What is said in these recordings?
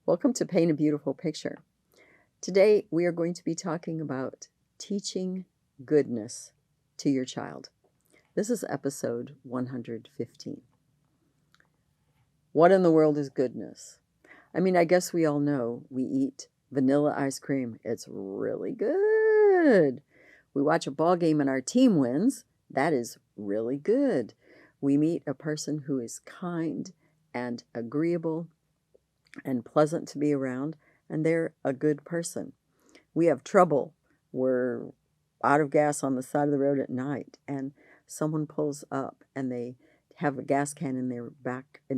Welcome to Paint a Beautiful Picture. Today we are going to be talking about teaching goodness to your child. This is episode 115. What in the world is goodness? I mean, I guess we all know we eat vanilla ice cream. It's really good. We watch a ball game and our team wins. That is really good. We meet a person who is kind and agreeable and pleasant to be around, and they're a good person. We have trouble. We're out of gas on the side of the road at night, and someone pulls up and they have a gas can in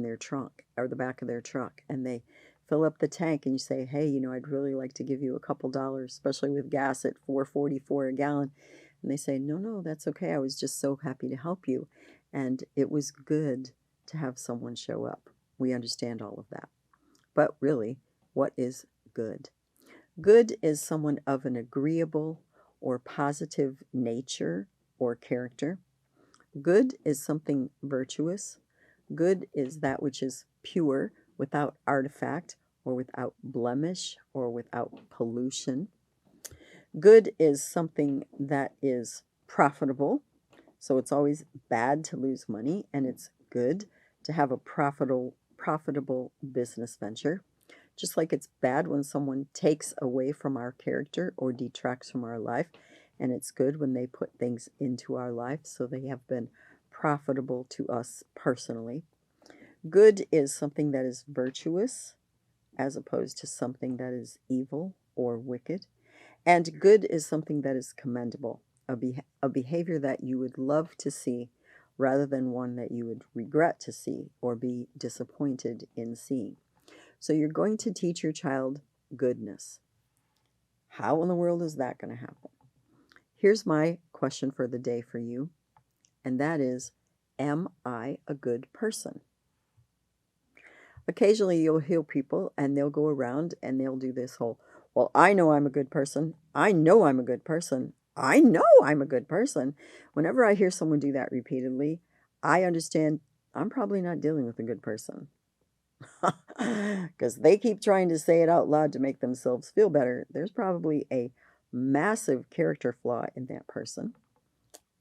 their trunk, or the back of their truck, and they fill up the tank, and you say, hey, I'd really like to give you a couple dollars, especially with gas at $4.44 a gallon. And they say, no, that's okay. I was just so happy to help you. And it was good to have someone show up. We understand all of that. But really, what is good? Good is someone of an agreeable or positive nature or character. Good is something virtuous. Good is that which is pure, without artifact or without blemish or without pollution. Good is something that is profitable. So it's always bad to lose money, and it's good to have a profitable business venture. Just like it's bad when someone takes away from our character or detracts from our life, and it's good when they put things into our life so they have been profitable to us personally. Good is something that is virtuous as opposed to something that is evil or wicked. And good is something that is commendable, a behavior that you would love to see rather than one that you would regret to see or be disappointed in seeing. So you're going to teach your child goodness. How in the world is that going to happen? Here's my question for the day for you, and that is, am I a good person? Occasionally you'll hear people and they'll go around and they'll do this whole, well, I know I'm a good person. I know I'm a good person. I know I'm a good person. Whenever I hear someone do that repeatedly, I understand I'm probably not dealing with a good person. Because they keep trying to say it out loud to make themselves feel better. There's probably a massive character flaw in that person.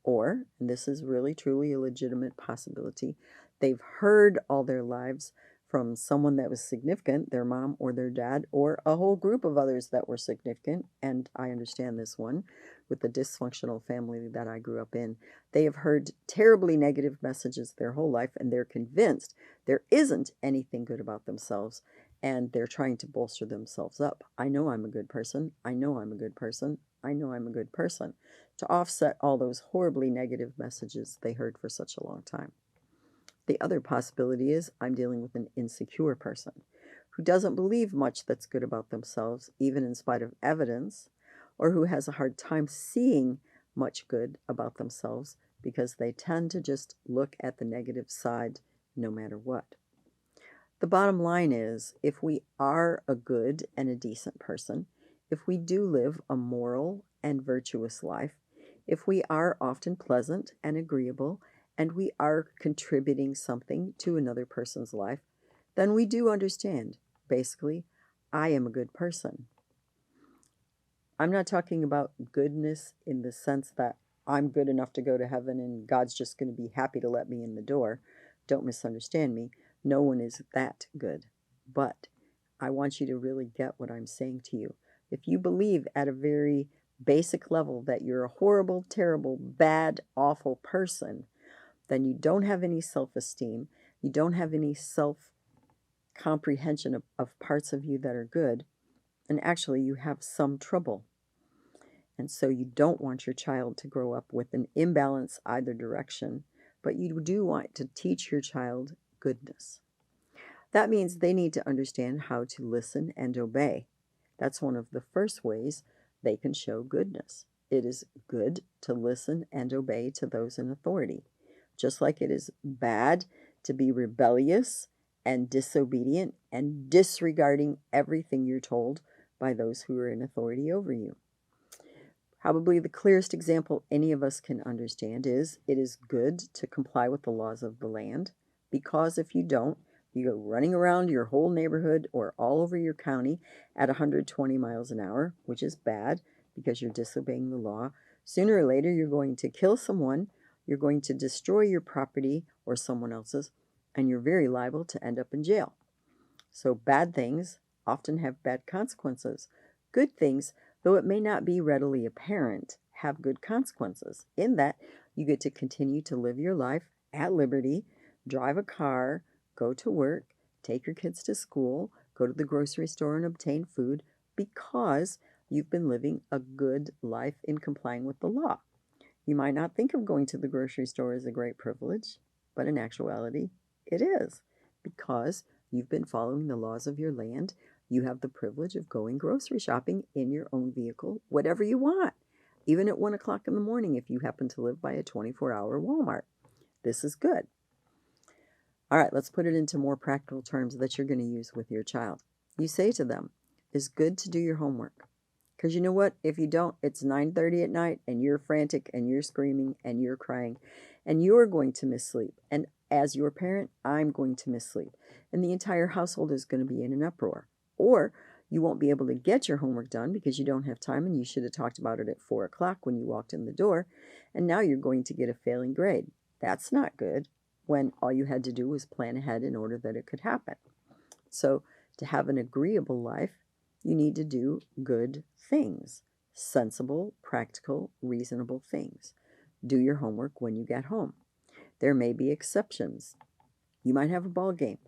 Or, and this is really truly a legitimate possibility, they've heard all their lives from someone that was significant, their mom or their dad, or a whole group of others that were significant. And I understand this one with the dysfunctional family that I grew up in. They have heard terribly negative messages their whole life, and they're convinced there isn't anything good about themselves, and they're trying to bolster themselves up. I know I'm a good person. I know I'm a good person. I know I'm a good person, to offset all those horribly negative messages they heard for such a long time. The other possibility is I'm dealing with an insecure person who doesn't believe much that's good about themselves, even in spite of evidence, or who has a hard time seeing much good about themselves because they tend to just look at the negative side no matter what. The bottom line is, if we are a good and a decent person, if we do live a moral and virtuous life, if we are often pleasant and agreeable, and we are contributing something to another person's life, then we do understand, basically, I am a good person. I'm not talking about goodness in the sense that I'm good enough to go to heaven and God's just going to be happy to let me in the door. Don't misunderstand me. No one is that good. But I want you to really get what I'm saying to you. If you believe at a very basic level that you're a horrible, terrible, bad, awful person, then you don't have any self-esteem. You don't have any self-comprehension of parts of you that are good. And actually, you have some trouble. And so you don't want your child to grow up with an imbalance either direction, but you do want to teach your child goodness. That means they need to understand how to listen and obey. That's one of the first ways they can show goodness. It is good to listen and obey to those in authority, just like it is bad to be rebellious and disobedient and disregarding everything you're told by those who are in authority over you. Probably the clearest example any of us can understand is it is good to comply with the laws of the land, because if you don't, You go running around your whole neighborhood or all over your county at 120 miles an hour, which is bad because you're disobeying the law. Sooner or later, you're going to kill someone, you're going to destroy your property or someone else's, and you're very liable to end up in jail. So bad things often have bad consequences. Good things, though it may not be readily apparent, have good consequences in that you get to continue to live your life at liberty, drive a car, go to work, take your kids to school, go to the grocery store and obtain food because you've been living a good life in complying with the law. You might not think of going to the grocery store as a great privilege, but in actuality, it is because you've been following the laws of your land. You have the privilege of going grocery shopping in your own vehicle, whatever you want, even at 1 o'clock in the morning if you happen to live by a 24-hour Walmart. This is good. All right, let's put it into more practical terms that you're going to use with your child. You say to them, it's good to do your homework. Because you know what? If you don't, it's 9:30 at night and you're frantic and you're screaming and you're crying and you're going to miss sleep. And as your parent, I'm going to miss sleep. And the entire household is going to be in an uproar. Or you won't be able to get your homework done because you don't have time and you should have talked about it at 4 o'clock when you walked in the door. And now you're going to get a failing grade. That's not good when all you had to do was plan ahead in order that it could happen. So to have an agreeable life, you need to do good things, sensible, practical, reasonable things. Do your homework when you get home. There may be exceptions. You might have a ball game.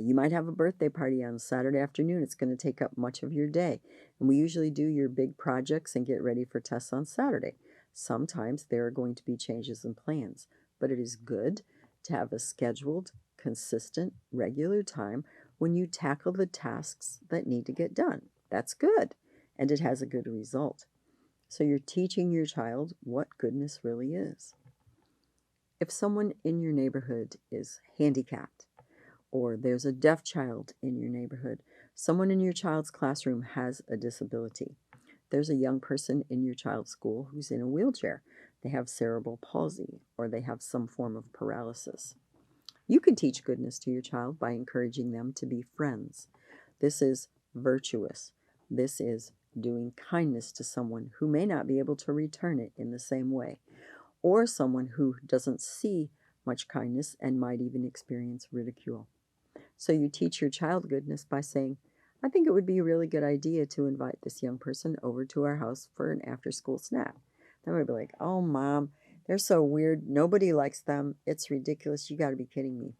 You might have a birthday party on Saturday afternoon. It's going to take up much of your day. And we usually do your big projects and get ready for tests on Saturday. Sometimes there are going to be changes in plans, but it is good to have a scheduled, consistent, regular time when you tackle the tasks that need to get done. That's good, and it has a good result. So you're teaching your child what goodness really is. If someone in your neighborhood is handicapped, or there's a deaf child in your neighborhood, someone in your child's classroom has a disability, there's a young person in your child's school who's in a wheelchair, they have cerebral palsy, or they have some form of paralysis. You can teach goodness to your child by encouraging them to be friends. This is virtuous. This is doing kindness to someone who may not be able to return it in the same way, or someone who doesn't see much kindness and might even experience ridicule. So you teach your child goodness by saying, I think it would be a really good idea to invite this young person over to our house for an after-school snack. They might be like, oh, Mom, they're so weird. Nobody likes them. It's ridiculous. You got to be kidding me.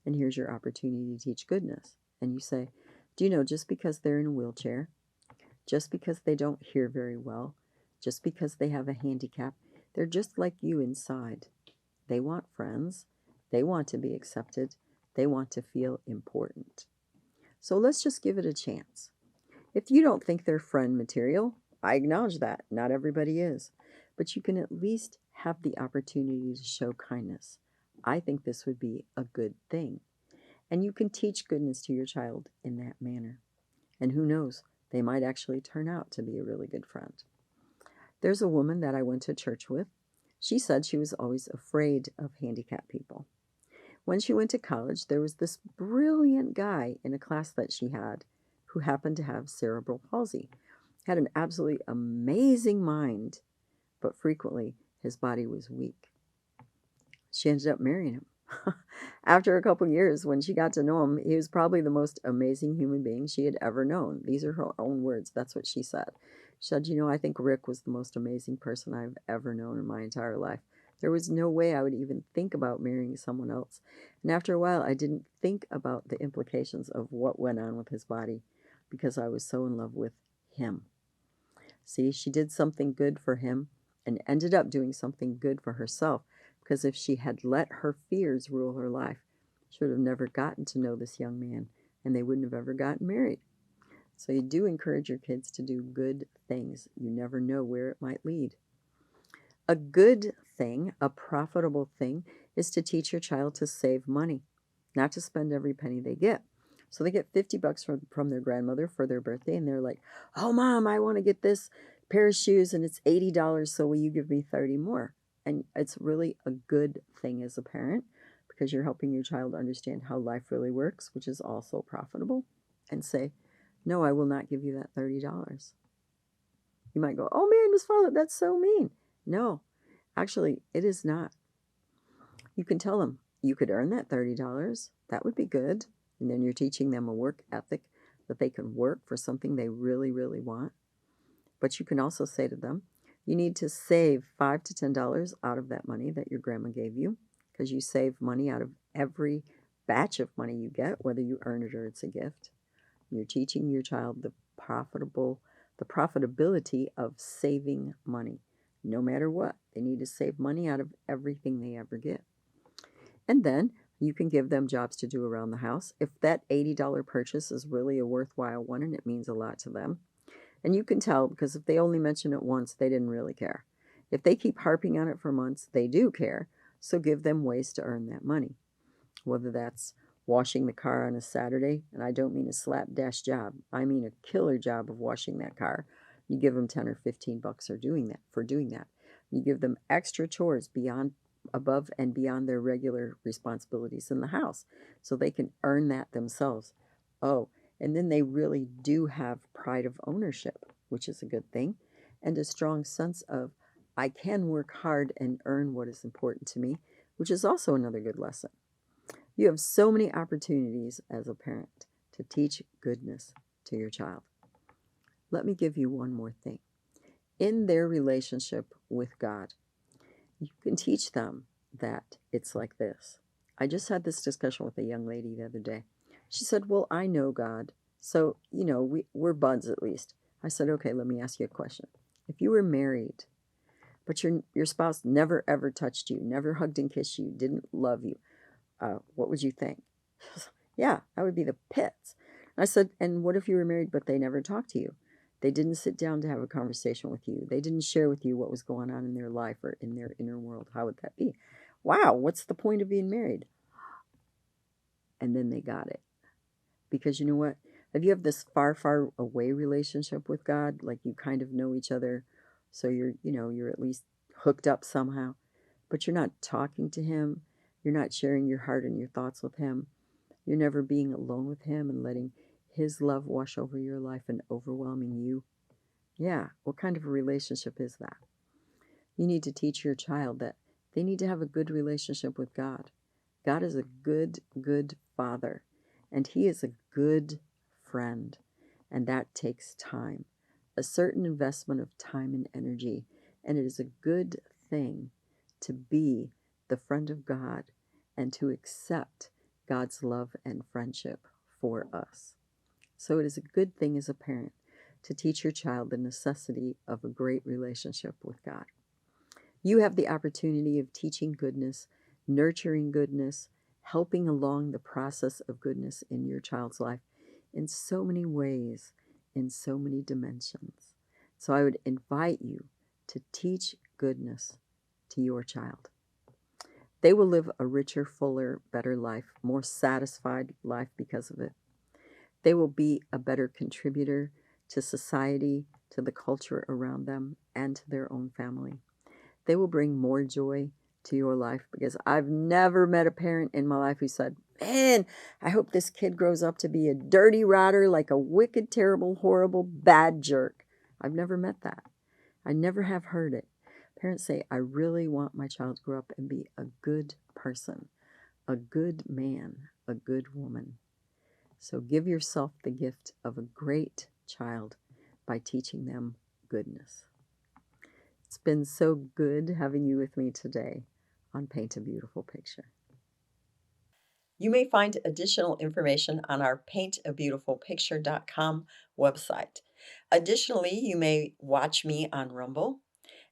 And here's your opportunity to teach goodness. And you say, do you know, just because they're in a wheelchair, just because they don't hear very well, just because they have a handicap, they're just like you inside. They want friends. They want to be accepted. They want to feel important. So let's just give it a chance. If you don't think they're friend material, I acknowledge that. Not everybody is. But you can at least have the opportunity to show kindness. I think this would be a good thing. And you can teach goodness to your child in that manner. And who knows, they might actually turn out to be a really good friend. There's a woman that I went to church with. She said she was always afraid of handicapped people. When she went to college, there was this brilliant guy in a class that she had who happened to have cerebral palsy. Had an absolutely amazing mind, but frequently his body was weak. She ended up marrying him. After a couple years, when she got to know him, he was probably the most amazing human being she had ever known. These are her own words. That's what she said. She said, you know, I think Rick was the most amazing person I've ever known in my entire life. There was no way I would even think about marrying someone else. And after a while, I didn't think about the implications of what went on with his body because I was so in love with him. See, she did something good for him and ended up doing something good for herself, because if she had let her fears rule her life, she would have never gotten to know this young man, and they wouldn't have ever gotten married. So you do encourage your kids to do good things. You never know where it might lead. A good thing, a profitable thing, is to teach your child to save money, not to spend every penny they get. So they get $50 from their grandmother for their birthday, and they're like, oh, Mom, I want to get this pair of shoes, and it's $80, so will you give me 30 more? And it's really a good thing as a parent, because you're helping your child understand how life really works, which is also profitable, and say, no, I will not give you that $30. You might go, oh man, Miss Violet, that's so mean. No, actually, it is not. You can tell them, you could earn that $30. That would be good. And then you're teaching them a work ethic that they can work for something they really, really want. But you can also say to them, you need to save $5 to $10 out of that money that your grandma gave you, because you save money out of every batch of money you get, whether you earn it or it's a gift. You're teaching your child the profitability of saving money. No matter what, they need to save money out of everything they ever get. And then you can give them jobs to do around the house. If that $80 purchase is really a worthwhile one and it means a lot to them. And you can tell, because if they only mention it once, they didn't really care. If they keep harping on it for months, they do care. So give them ways to earn that money. Whether that's washing the car on a Saturday, and I don't mean a slapdash job. I mean a killer job of washing that car. You give them 10 or 15 bucks for doing that. You give them extra chores above and beyond their regular responsibilities in the house, so they can earn that themselves. Oh, and then they really do have pride of ownership, which is a good thing, and a strong sense of, I can work hard and earn what is important to me, which is also another good lesson. You have so many opportunities as a parent to teach goodness to your child. Let me give you one more thing. In their relationship with God, you can teach them that it's like this. I just had this discussion with a young lady the other day. She said, well, I know God, so, we're buds at least. I said, okay, let me ask you a question. If you were married, but your spouse never ever touched you, never hugged and kissed you, didn't love you, what would you think? Yeah, that would be the pits. I said, and what if you were married but they never talked to you? They didn't sit down to have a conversation with you. They didn't share with you what was going on in their life or in their inner world. How would that be? Wow, what's the point of being married? And then they got it. Because you know what? If you have this far, far away relationship with God, like you kind of know each other, so you're at least hooked up somehow, but you're not talking to him, you're not sharing your heart and your thoughts with him, you're never being alone with him and letting his love wash over your life and overwhelming you. Yeah, what kind of a relationship is that? You need to teach your child that they need to have a good relationship with God. God is a good, good father, and he is a good friend, and that takes time, a certain investment of time and energy, and it is a good thing to be the friend of God and to accept God's love and friendship for us. So it is a good thing as a parent to teach your child the necessity of a great relationship with God. You have the opportunity of teaching goodness, nurturing goodness, helping along the process of goodness in your child's life in so many ways, in so many dimensions. So I would invite you to teach goodness to your child. They will live a richer, fuller, better life, more satisfied life because of it. They will be a better contributor to society, to the culture around them, and to their own family. They will bring more joy to your life, because I've never met a parent in my life who said, man, I hope this kid grows up to be a dirty rotter, like a wicked, terrible, horrible, bad jerk. I've never met that. I never have heard it. Parents say, I really want my child to grow up and be a good person, a good man, a good woman. So give yourself the gift of a great child by teaching them goodness. It's been so good having you with me today on Paint a Beautiful Picture. You may find additional information on our paintabeautifulpicture.com website. Additionally, you may watch me on Rumble,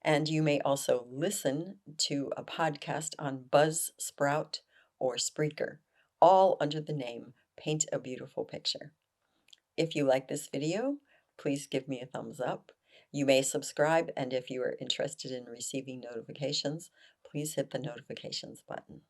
and you may also listen to a podcast on Buzzsprout or Spreaker, all under the name Paint a Beautiful Picture. If you like this video, please give me a thumbs up. You may subscribe, and if you are interested in receiving notifications, please hit the notifications button.